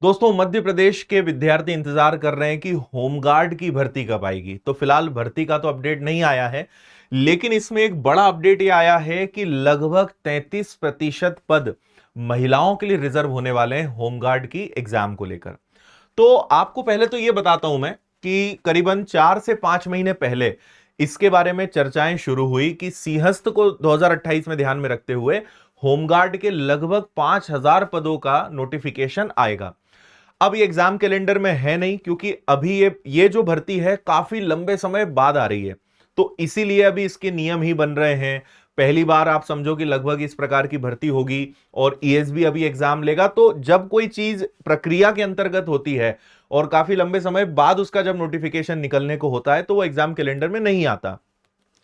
दोस्तों, मध्य प्रदेश के विद्यार्थी इंतजार कर रहे हैं कि होमगार्ड की भर्ती कब आएगी। तो फिलहाल भर्ती का तो अपडेट नहीं आया है, लेकिन इसमें एक बड़ा अपडेट ये आया है कि लगभग 33% पद महिलाओं के लिए रिजर्व होने वाले हैं होमगार्ड की एग्जाम को लेकर। तो आपको पहले तो ये बताता हूं मैं कि करीबन 4 से 5 महीने पहले इसके बारे में चर्चाएं शुरू हुई कि सिंहस्थ को 2028 में ध्यान में रखते हुए होमगार्ड के लगभग 5000 पदों का नोटिफिकेशन आएगा। अब ये एग्जाम कैलेंडर में है नहीं, क्योंकि अभी ये जो भर्ती है काफी लंबे समय बाद आ रही है, तो इसीलिए अभी इसके नियम ही बन रहे हैं। पहली बार आप समझो कि लगभग इस प्रकार की भर्ती होगी और ईएसबी अभी एग्जाम लेगा। तो जब कोई चीज प्रक्रिया के अंतर्गत होती है और काफी लंबे समय बाद उसका जब नोटिफिकेशन निकलने को होता है, तो वो एग्जाम कैलेंडर में नहीं आता।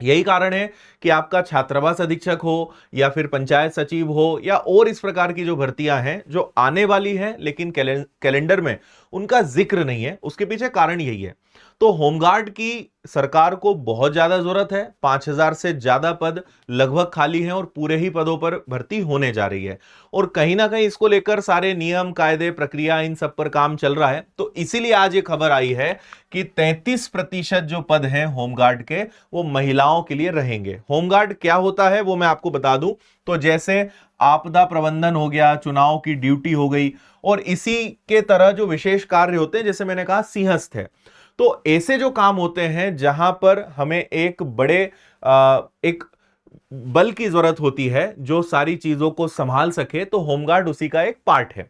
यही कारण है कि आपका छात्रावास अधीक्षक हो या फिर पंचायत सचिव हो या और इस प्रकार की जो भर्तियां हैं जो आने वाली हैं लेकिन कैलेंडर में उनका जिक्र नहीं है। उसके पीछे कारण यही है। तो होमगार्ड की सरकार को बहुत ज्यादा जरूरत है। 5000 से ज्यादा पद लगभग खाली हैं और पूरे ही पदों पर भर्ती होने जा रही है, और कहीं ना कहीं इसको लेकर सारे नियम कायदे प्रक्रिया इन सब पर काम चल रहा है। तो इसीलिए आज ये खबर आई है कि 33% जो पद हैं होमगार्ड के, वो महिलाओं के लिए रहेंगे। होमगार्ड क्या होता है वो मैं आपको बता दूं। तो जैसे आपदा प्रबंधन हो गया, चुनाव की ड्यूटी हो गई, और इसी के तरह जो विशेष कार्य होते हैं, जैसे मैंने कहा सिंहस्थ है, तो ऐसे जो काम होते हैं जहां पर हमें एक बड़े एक बल की जरूरत होती है जो सारी चीजों को संभाल सके, तो होमगार्ड उसी का एक पार्ट है।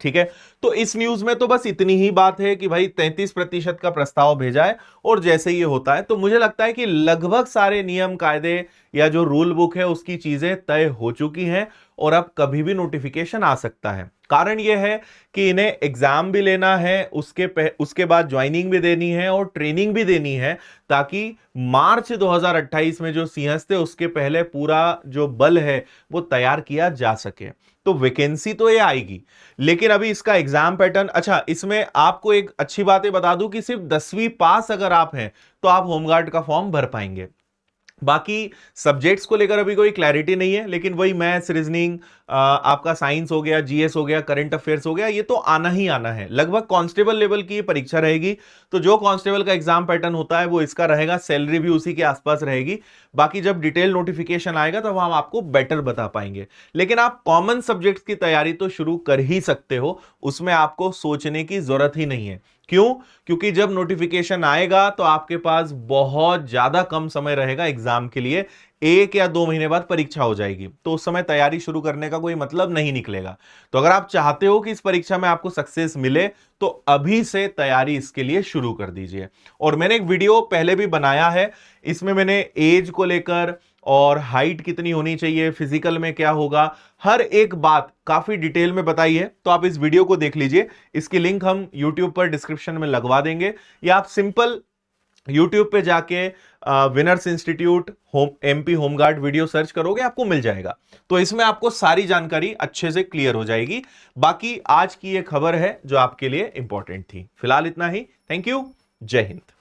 ठीक है। तो इस न्यूज में तो बस इतनी ही बात है कि भाई 33% का प्रस्ताव भेजा है, और जैसे ये होता है तो मुझे लगता है कि लगभग सारे नियम कायदे या जो रूल बुक है उसकी चीजें तय हो चुकी हैं, और अब कभी भी नोटिफिकेशन आ सकता है। कारण यह है कि इन्हें एग्जाम भी लेना है, उसके बाद ज्वाइनिंग भी देनी है और ट्रेनिंग भी देनी है, ताकि मार्च 2028 में जो सिंहस्थ है उसके पहले पूरा जो बल है वो तैयार किया जा सके। तो वैकेंसी तो ये आएगी, लेकिन अभी इसका एग्जाम पैटर्न, अच्छा इसमें आपको एक अच्छी बात बता दूं कि सिर्फ 10वीं पास अगर आप हैं तो आप होमगार्ड का फॉर्म भर पाएंगे। बाकी सब्जेक्ट्स को लेकर अभी कोई क्लैरिटी नहीं है, लेकिन वही मैथ्स, रीजनिंग, आपका साइंस हो गया, जीएस हो गया, करंट अफेयर्स हो गया, ये तो आना ही आना है। लगभग कांस्टेबल लेवल की परीक्षा रहेगी। तो जो कांस्टेबल का एग्जाम पैटर्न होता है वो इसका रहेगा, सैलरी भी उसी के आसपास रहेगी। बाकी जब डिटेल नोटिफिकेशन आएगा तब हम आपको बेटर बता पाएंगे। लेकिन आप कॉमन सब्जेक्ट्स की तैयारी तो शुरू कर ही सकते हो, उसमें आपको सोचने की जरूरत ही नहीं है। क्यों? क्योंकि जब नोटिफिकेशन आएगा तो आपके पास बहुत ज्यादा कम समय रहेगा एग्जाम के लिए। 1 या 2 महीने बाद परीक्षा हो जाएगी, तो उस समय तैयारी शुरू करने का कोई मतलब नहीं निकलेगा। तो अगर आप चाहते हो कि इस परीक्षा में आपको सक्सेस मिले, तो अभी से तैयारी इसके लिए शुरू कर दीजिए। और मैंने एक वीडियो पहले भी बनाया है, इसमें मैंने एज को लेकर और हाइट कितनी होनी चाहिए, फिजिकल में क्या होगा, हर एक बात काफी डिटेल में बताई है। तो आप इस वीडियो को देख लीजिए। इसकी लिंक हम यूट्यूब पर डिस्क्रिप्शन में लगवा देंगे, या आप सिंपल यूट्यूब पे जाके winners institute MP home guard video search करोगे, आपको मिल जाएगा। तो इसमें आपको सारी जानकारी अच्छे से क्लियर हो जाएगी। बाकी आज की ये खबर है जो आपके लिए इंपॉर्टेंट थी। फिलहाल इतना ही। Thank you. जय हिंद।